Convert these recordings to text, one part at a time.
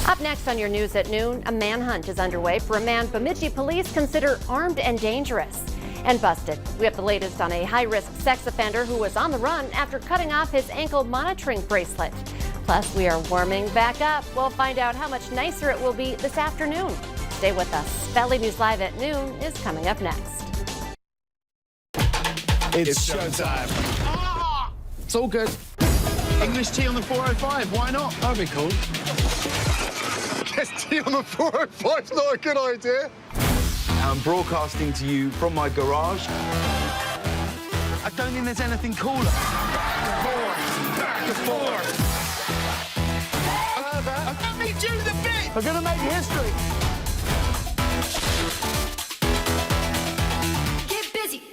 Up next on your news at noon, a manhunt is underway for a man Bemidji police consider armed and dangerous. And busted. We have the latest on a high-risk sex offender who was on the run after cutting off his ankle monitoring bracelet. Plus, we are warming back up. We'll find out how much nicer it will be this afternoon. Stay with us. Valley News Live at noon is coming up next. It's showtime. Ah! It's all good. English tea on the 405, why not? That'd be cool. Guess tea on the 405 is not a good idea. I'm broadcasting to you from my garage. I don't think there's anything cooler. Back and forth. Let me do the bit. We're gonna make history. Get busy.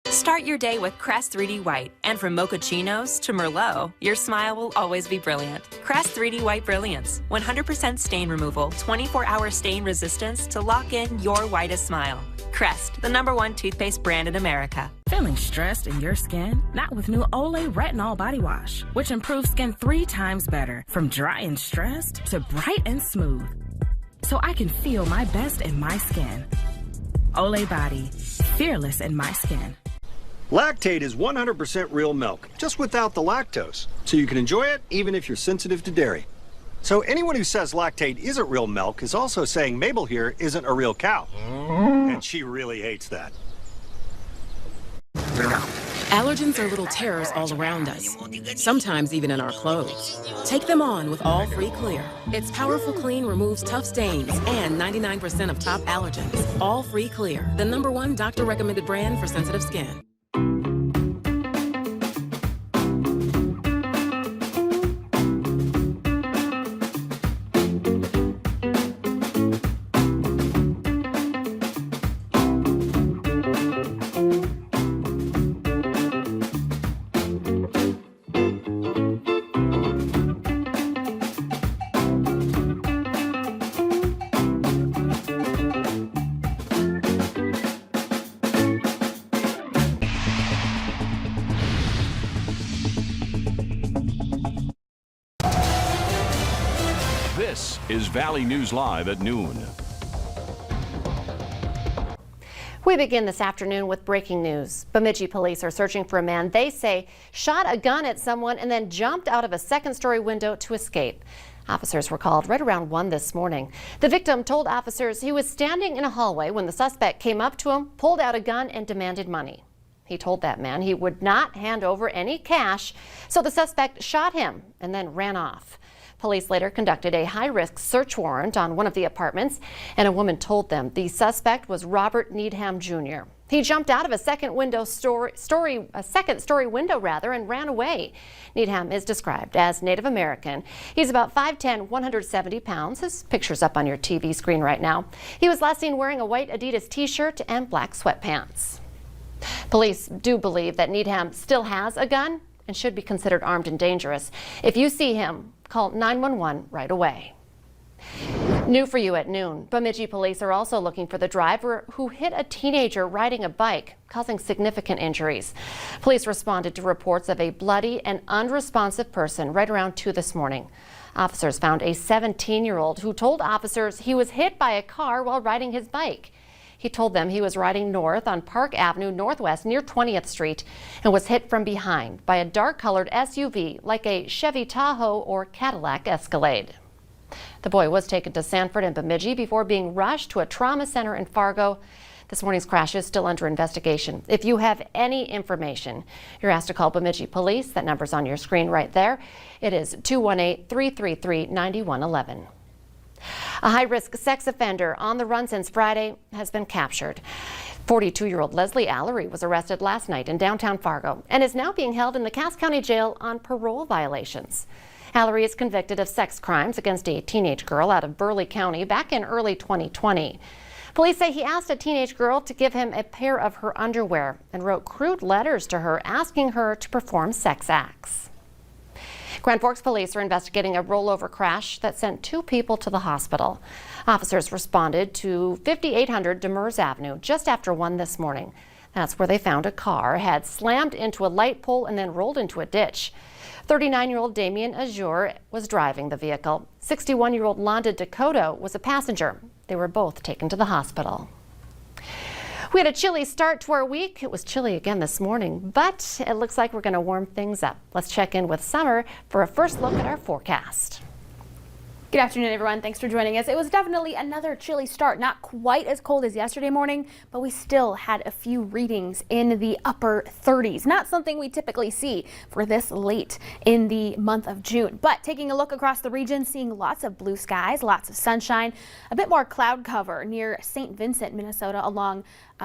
Start your day with Crest 3D White. And from mochachinos to Merlot, your smile will always be brilliant. Crest 3D White Brilliance. 100% stain removal, 24-hour stain resistance to lock in your whitest smile. Crest, the #1 toothpaste brand in America. Feeling stressed in your skin? Not with new Olay Retinol Body Wash, which improves skin 3 times better. From dry and stressed to bright and smooth. So I can feel my best in my skin. Olay Body, fearless in my skin. Lactate is 100% real milk, just without the lactose. So you can enjoy it even if you're sensitive to dairy. So anyone who says lactate isn't real milk is also saying Mabel here isn't a real cow. And she really hates that. Allergens are little terrors all around us, sometimes even in our clothes. Take them on with All Free Clear. Its powerful clean removes tough stains and 99% of top allergens. All Free Clear, the #1 doctor-recommended brand for sensitive skin. This is Valley News Live at noon. We begin this afternoon with breaking news. Bemidji police are searching for a man they say shot a gun at someone and then jumped out of a second-story window to escape. Officers were called right around 1 this morning. The victim told officers he was standing in a hallway when the suspect came up to him, pulled out a gun, and demanded money. He told that man he would not hand over any cash, so the suspect shot him and then ran off. Police later conducted a high-risk search warrant on one of the apartments, and a woman told them the suspect was Robert Needham Jr. He jumped out of a second-story window and ran away. Needham is described as Native American. He's about 5'10", 170 pounds. His picture's up on your TV screen right now. He was last seen wearing a white Adidas t-shirt and black sweatpants. Police do believe that Needham still has a gun and should be considered armed and dangerous. If you see him, call 911 right away. New for you at noon. Bemidji police are also looking for the driver who hit a teenager riding a bike, causing significant injuries. Police responded to reports of a bloody and unresponsive person right around 2 this morning. Officers found a 17-year-old who told officers he was hit by a car while riding his bike. He told them he was riding north on Park Avenue Northwest near 20th Street and was hit from behind by a dark-colored SUV like a Chevy Tahoe or Cadillac Escalade. The boy was taken to Sanford and Bemidji before being rushed to a trauma center in Fargo. This morning's crash is still under investigation. If you have any information, you're asked to call Bemidji Police. That number's on your screen right there. It is 218-333-9111. A high-risk sex offender on the run since Friday has been captured. 42-year-old Leslie Allery was arrested last night in downtown Fargo and is now being held in the Cass County Jail on parole violations. Allery is convicted of sex crimes against a teenage girl out of Burleigh County back in early 2020. Police say he asked a teenage girl to give him a pair of her underwear and wrote crude letters to her asking her to perform sex acts. Grand Forks police are investigating a rollover crash that sent 2 people to the hospital. Officers responded to 5800 Demers Avenue just after 1 this morning. That's where they found a car had slammed into a light pole and then rolled into a ditch. 39-year-old Damien Azure was driving the vehicle. 61-year-old Londa Dakota was a passenger. They were both taken to the hospital. We had a chilly start to our week. It was chilly again this morning, but it looks like we're going to warm things up. Let's check in with Summer for a first look at our forecast. Good afternoon, everyone. Thanks for joining us. It was definitely another chilly start. Not quite as cold as yesterday morning, but we still had a few readings in the upper 30s. Not something we typically see for this late in the month of June. But taking a look across the region, seeing lots of blue skies, lots of sunshine, a bit more cloud cover near St. Vincent, Minnesota, along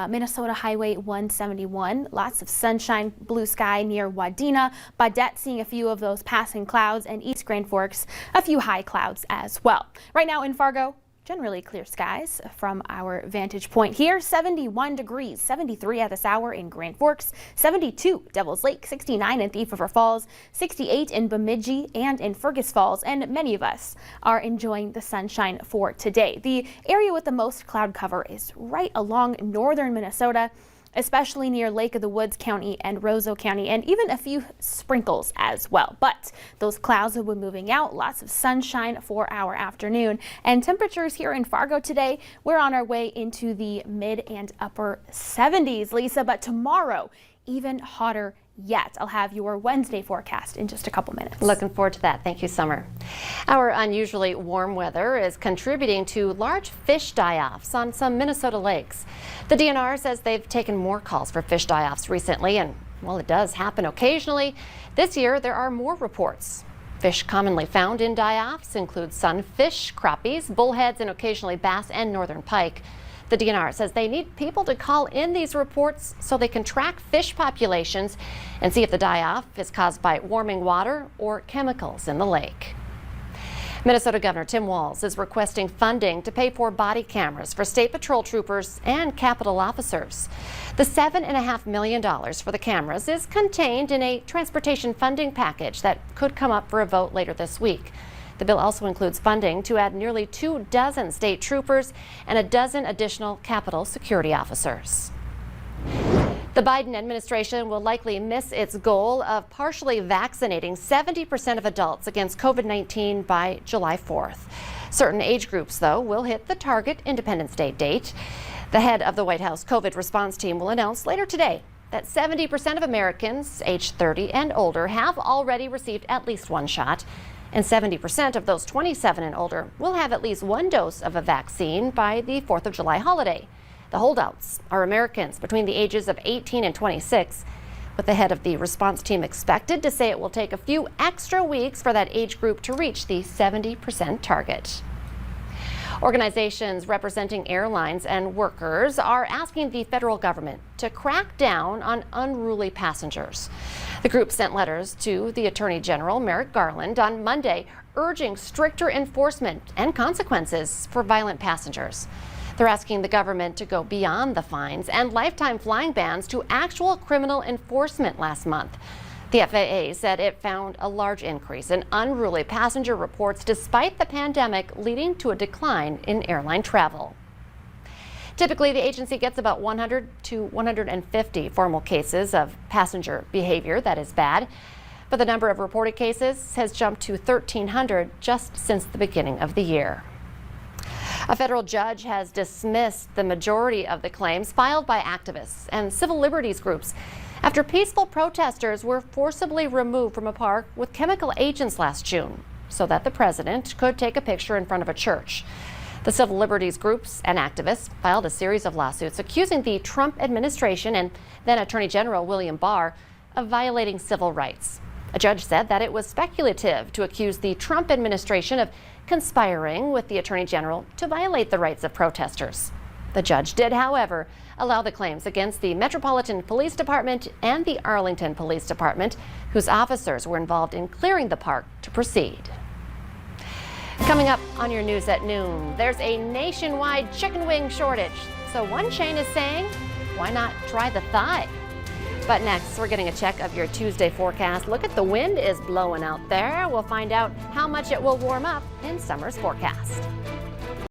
Minnesota Highway 171. Lots of sunshine, blue sky near Wadena. Baudette seeing a few of those passing clouds, and East Grand Forks, a few high clouds as well. Right now in Fargo, generally clear skies from our vantage point here. 71 degrees, 73 at this hour in Grand Forks, 72 Devil's Lake, 69 in Thief River Falls, 68 in Bemidji and in Fergus Falls, and many of us are enjoying the sunshine for today. The area with the most cloud cover is right along northern Minnesota, especially near Lake of the Woods County and Roseau County, and even a few sprinkles as well. But those clouds will be moving out, lots of sunshine for our afternoon. And temperatures here in Fargo today, we're on our way into the mid and upper 70s, Lisa, but tomorrow, even hotter yet. I'll have your Wednesday forecast in just a couple minutes. Looking forward to that. Thank you, Summer. Our unusually warm weather is contributing to large fish die-offs on some Minnesota lakes. The DNR says they've taken more calls for fish die-offs recently, and while it does happen occasionally, this year there are more reports. Fish commonly found in die-offs include sunfish, crappies, bullheads, and occasionally bass and northern pike. The DNR says they need people to call in these reports so they can track fish populations and see if the die-off is caused by warming water or chemicals in the lake. Minnesota Governor Tim Walz is requesting funding to pay for body cameras for state patrol troopers and Capitol officers. The $7.5 million for the cameras is contained in a transportation funding package that could come up for a vote later this week. The bill also includes funding to add nearly 24 state troopers and a dozen additional Capitol security officers. The Biden administration will likely miss its goal of partially vaccinating 70% of adults against COVID-19 by July 4th. Certain age groups, though, will hit the target Independence Day date. The head of the White House COVID response team will announce later today that 70% of Americans aged 30 and older have already received at least one shot. And 70% of those 27 and older will have at least one dose of a vaccine by the 4th of July holiday. The holdouts are Americans between the ages of 18 and 26, with the head of the response team expected to say it will take a few extra weeks for that age group to reach the 70% target. Organizations representing airlines and workers are asking the federal government to crack down on unruly passengers. The group sent letters to the Attorney General, Merrick Garland, on Monday, urging stricter enforcement and consequences for violent passengers. They're asking the government to go beyond the fines and lifetime flying bans to actual criminal enforcement last month. The FAA said it found a large increase in unruly passenger reports despite the pandemic, leading to a decline in airline travel. Typically, the agency gets about 100 to 150 formal cases of passenger behavior that is bad, but the number of reported cases has jumped to 1,300 just since the beginning of the year. A federal judge has dismissed the majority of the claims filed by activists and civil liberties groups after peaceful protesters were forcibly removed from a park with chemical agents last June so that the president could take a picture in front of a church. The civil liberties groups and activists filed a series of lawsuits accusing the Trump administration and then Attorney General William Barr of violating civil rights. A judge said that it was speculative to accuse the Trump administration of conspiring with the Attorney General to violate the rights of protesters. The judge did, however, allow the claims against the Metropolitan Police Department and the Arlington Police Department, whose officers were involved in clearing the park, to proceed. Coming up on your news at noon, there's a nationwide chicken wing shortage. So one chain is saying, why not try the thigh? But next, we're getting a check of your Tuesday forecast. Look at the wind is blowing out there. We'll find out how much it will warm up in summer's forecast.